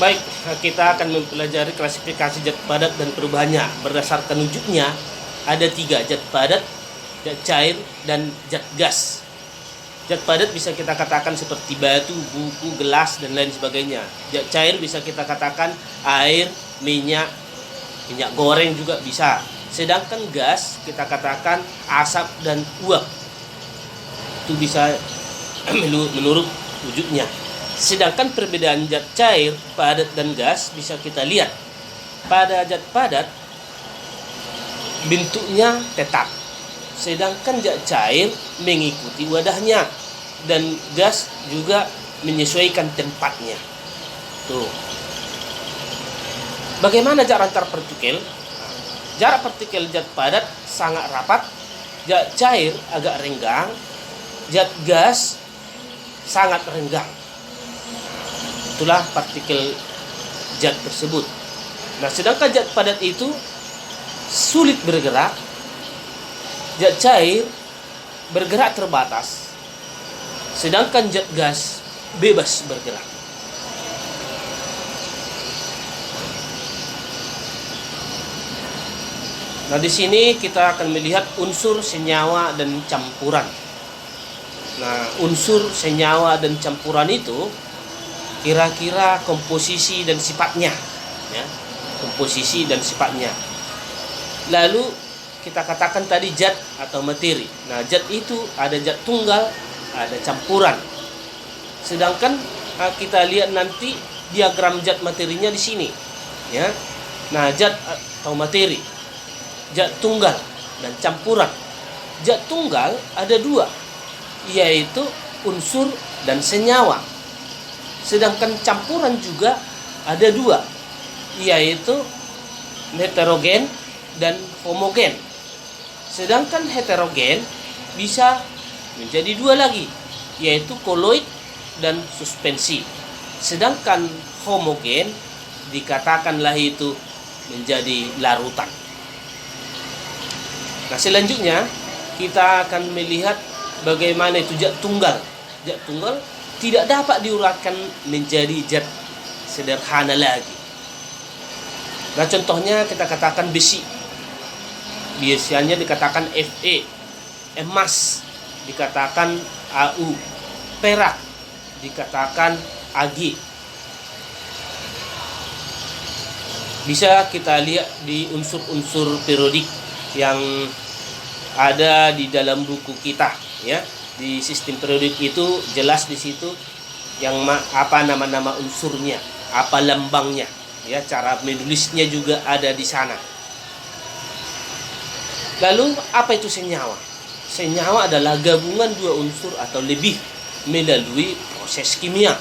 Baik, kita akan mempelajari klasifikasi zat padat dan perubahannya. Berdasarkan wujudnya, ada 3, zat padat, zat cair, dan zat gas. Zat padat bisa kita katakan seperti batu, buku, gelas, dan lain sebagainya. Zat cair bisa kita katakan air, minyak goreng juga bisa. Sedangkan gas kita katakan asap dan uap. Itu bisa menurut wujudnya. Sedangkan perbedaan zat cair, padat, dan gas bisa kita lihat. Pada zat padat, bentuknya tetap. Sedangkan zat cair mengikuti wadahnya. Dan gas juga menyesuaikan tempatnya. Tuh. Bagaimana jarak antar partikel? Jarak partikel zat padat sangat rapat. Zat cair agak renggang. Zat gas sangat renggang. Itulah partikel zat tersebut. Nah, sedangkan zat padat itu sulit bergerak, zat cair bergerak terbatas, sedangkan zat gas bebas bergerak. Nah, di sini kita akan melihat unsur senyawa dan campuran. Nah, unsur senyawa dan campuran itu kira-kira komposisi dan sifatnya, ya, komposisi dan sifatnya. Lalu kita katakan tadi zat atau materi. Nah, zat itu ada zat tunggal, ada campuran. Sedangkan kita lihat nanti diagram zat materinya di sini, ya. Nah, zat atau materi, zat tunggal dan campuran. Zat tunggal ada 2, yaitu unsur dan senyawa. Sedangkan campuran juga ada 2, yaitu heterogen dan homogen. Sedangkan heterogen bisa menjadi 2 lagi, yaitu koloid dan suspensi. Sedangkan homogen dikatakanlah itu menjadi larutan. Nah, selanjutnya kita akan melihat bagaimana itu zat tunggal. Zat tunggal tidak dapat diuraikan menjadi zat sederhana lagi. Nah, contohnya kita katakan besi. Biasanya dikatakan Fe. Emas dikatakan Au. Perak dikatakan Ag. Bisa kita lihat di unsur-unsur periodik yang ada di dalam buku kita, ya. Di sistem periodik itu jelas di situ yang apa nama-nama unsurnya, apa lambangnya, ya, cara menulisnya juga ada di sana. Lalu apa itu senyawa? Senyawa adalah gabungan 2 unsur atau lebih melalui proses kimia.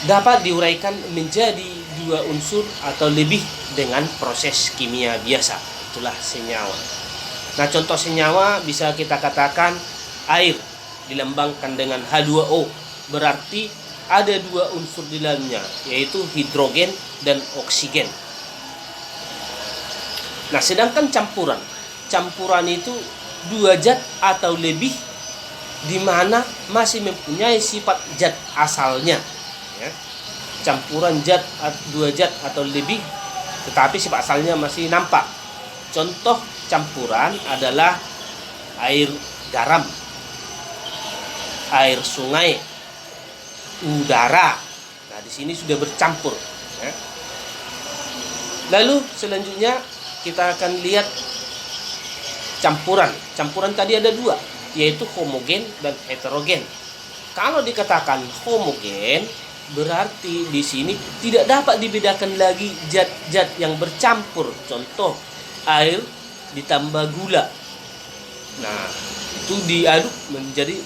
Dapat diuraikan menjadi 2 unsur atau lebih dengan proses kimia biasa. Itulah senyawa. Nah, contoh senyawa bisa kita katakan air dilambangkan dengan H2O. Berarti ada 2 unsur di dalamnya, yaitu hidrogen dan oksigen. Nah, sedangkan campuran. Campuran itu 2 zat atau lebih di mana masih mempunyai sifat zat asalnya, ya. Campuran 2 zat atau lebih tetapi sifat asalnya masih nampak. Contoh campuran adalah air garam, air sungai, udara. Nah, di sini sudah bercampur, ya. Lalu selanjutnya kita akan lihat campuran. Campuran tadi ada 2, yaitu homogen dan heterogen. Kalau dikatakan homogen, berarti di sini tidak dapat dibedakan lagi zat-zat yang bercampur. Contoh air ditambah gula. Nah, itu diaduk menjadi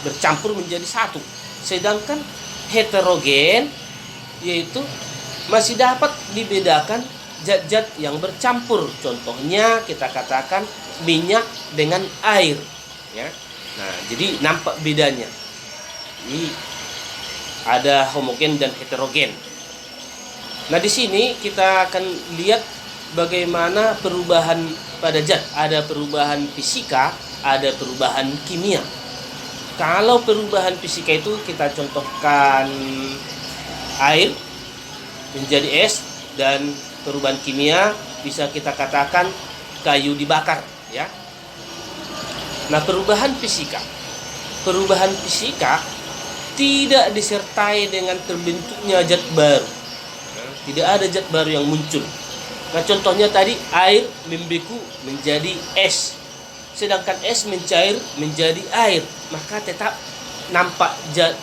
bercampur menjadi satu. Sedangkan heterogen yaitu masih dapat dibedakan zat-zat yang bercampur. Contohnya kita katakan minyak dengan air, ya. Nah, jadi nampak bedanya. Ini ada homogen dan heterogen. Nah, di sini kita akan lihat bagaimana perubahan pada zat. Ada perubahan fisika, ada perubahan kimia. Kalau perubahan fisika itu kita contohkan air menjadi es, dan perubahan kimia bisa kita katakan kayu dibakar, ya. Nah, perubahan fisika tidak disertai dengan terbentuknya zat baru. Tidak ada zat baru yang muncul. Nah, contohnya tadi air membeku menjadi es, sedangkan es mencair menjadi air, maka tetap nampak zat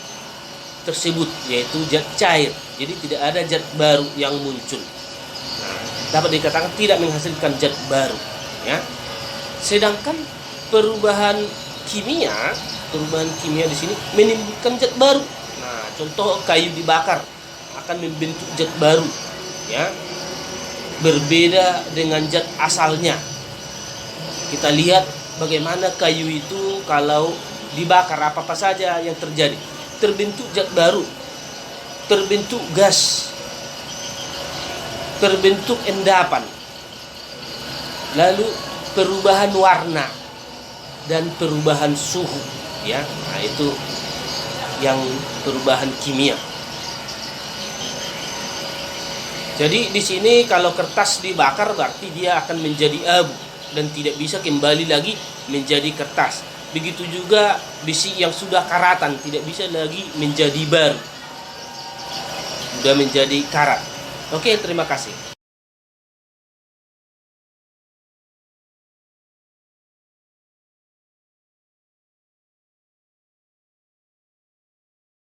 tersebut, yaitu zat cair. Jadi tidak ada zat baru yang muncul. Nah, dapat dikatakan tidak menghasilkan zat baru, ya. Sedangkan perubahan kimia di sini menimbulkan zat baru. Nah, contoh kayu dibakar akan membentuk zat baru, ya, berbeda dengan zat asalnya. Kita lihat bagaimana kayu itu kalau dibakar, apa saja yang terjadi. Terbentuk zat baru, terbentuk gas, terbentuk endapan, lalu perubahan warna dan perubahan suhu, ya. Nah, itu yang perubahan kimia. Jadi di sini kalau kertas dibakar berarti dia akan menjadi abu dan tidak bisa kembali lagi menjadi kertas. Begitu juga besi yang sudah karatan tidak bisa lagi menjadi baru, sudah menjadi karat. Oke, terima kasih.